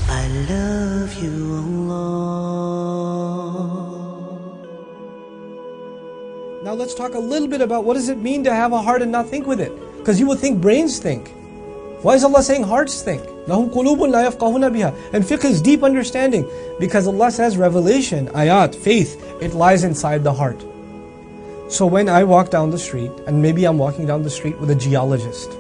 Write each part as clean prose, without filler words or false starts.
I love you, Allah. Now let's talk a little bit about what does it mean to have a heart and not think with it. Because you would think brains think. Why is Allah saying hearts think? لَهُمْ قُلُوبٌ لَا يَفْقَهُونَ بِهَا. And fiqh is deep understanding. Because Allah says revelation, ayat, faith, it lies inside the heart. So when I walk down the street, and maybe I'm walking down the street with a geologist,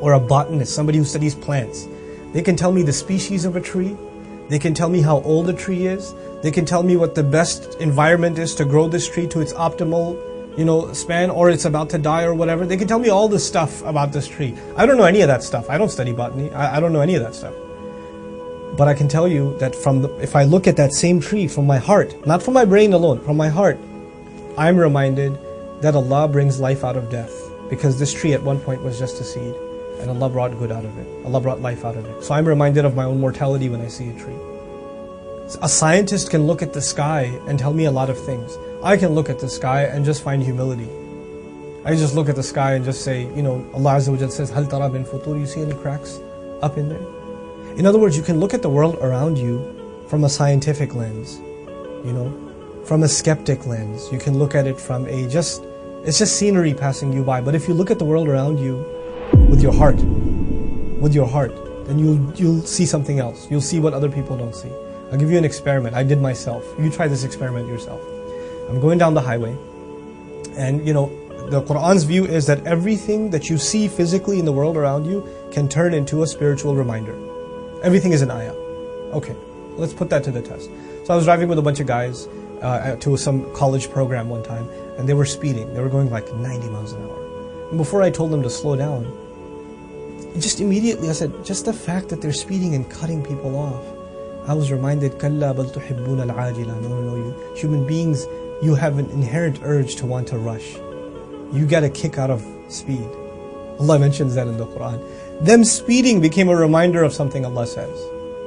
or a botanist, somebody who studies plants, they can tell me the species of a tree, they can tell me how old a tree is, they can tell me what the best environment is to grow this tree to its optimal, span, or it's about to die or whatever. They can tell me all this stuff about this tree. I don't know any of that stuff. I don't study botany. I don't know any of that stuff. But I can tell you that if I look at that same tree from my heart, not from my brain alone, from my heart, I'm reminded that Allah brings life out of death. Because this tree at one point was just a seed. And Allah brought good out of it. Allah brought life out of it. So I'm reminded of my own mortality when I see a tree. A scientist can look at the sky and tell me a lot of things. I can look at the sky and just find humility. I just look at the sky and just say, Allah Azza wa Jalla says, "Hal tara min futur?" You see any cracks up in there? In other words, you can look at the world around you from a scientific lens, from a skeptic lens. You can look at it from it's just scenery passing you by. But if you look at the world around you with your heart, then you'll see something else. You'll see what other people don't see. I'll give you an experiment. I did myself. You try this experiment yourself. I'm going down the highway, and the Quran's view is that everything that you see physically in the world around you can turn into a spiritual reminder. Everything is an ayah. Okay, let's put that to the test. So I was driving with a bunch of guys to some college program one time, and they were speeding. They were going like 90 miles an hour. And before I told them to slow down, just immediately I said, just the fact that they're speeding and cutting people off, I was reminded, كَلَّا بَلْ تُحِبُّونَ الْعَاجِلَةَ. No, you human beings, you have an inherent urge to want to rush. You get a kick out of speed. Allah mentions that in the Quran. Them speeding became a reminder of something Allah says.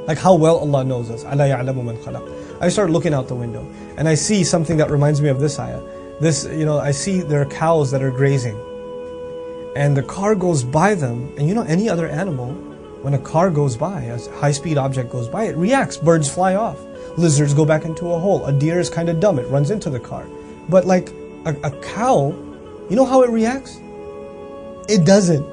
Like how well Allah knows us. أَلَا يَعْلَمُ مَنْ خَلَقَ. I start looking out the window, and I see something that reminds me of this ayah. I see there are cows that are grazing. And the car goes by them, and any other animal, when a car goes by, a high-speed object goes by, it reacts. Birds fly off. Lizards go back into a hole. A deer is kind of dumb. It runs into the car. But like a cow, you know how it reacts? It doesn't.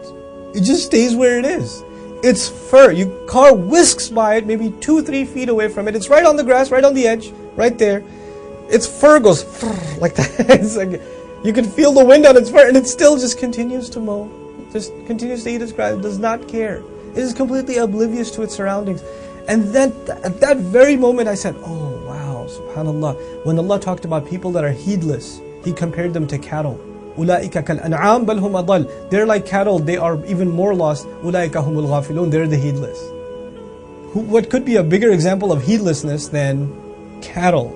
It just stays where it is. Its fur, your car whisks by it, maybe 2-3 feet away from it. It's right on the grass, right on the edge, right there. Its fur goes like that. It's like, you can feel the wind on its fur, and it still just continues to mow. Just continues to eat its grass. It does not care. It is completely oblivious to its surroundings. And then at that very moment I said, oh wow, subhanallah. When Allah talked about people that are heedless, He compared them to cattle. أُولَٰئِكَ كَالْأَنْعَامِ بَلْ هُمْ أَضَلُّ. They're like cattle, they are even more lost. أُولَٰئِكَ هُمُ الْغَافِلُونَ. They're the heedless. What could be a bigger example of heedlessness than cattle?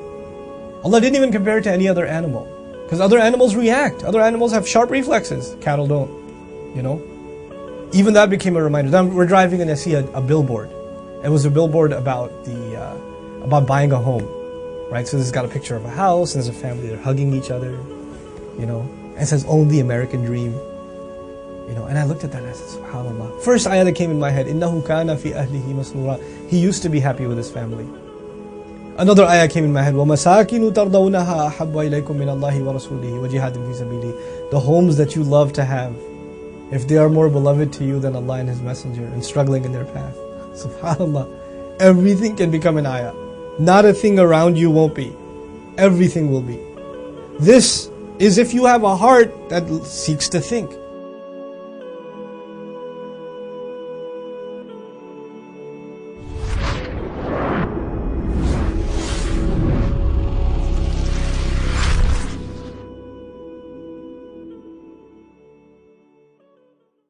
Allah didn't even compare it to any other animal. Because other animals react. Other animals have sharp reflexes. Cattle don't. Even that became a reminder. Then we're driving and I see a billboard. It was a billboard about buying a home, right? So this has got a picture of a house, and there's a family, they're hugging each other, and it says, own the American dream, and I looked at that and I said, subhanallah. First ayah that came in my head, إِنَّهُ كَانَ فِي أَهْلِهِ مَسْرُورًا. He used to be happy with his family. Another ayah came in my head, وَمَسَاكِنُ تَرْضَوْنَهَا أَحَبَّ إِلَيْكُم مِّنَ اللَّهِ وَرَسُولِهِ وَجِهَادٍ فِي سَبِيلِهِ. The homes that you love to have, if they are more beloved to you than Allah and His Messenger, and struggling in their path. SubhanAllah. Everything can become an ayah. Not a thing around you won't be. Everything will be. This is if you have a heart that seeks to think.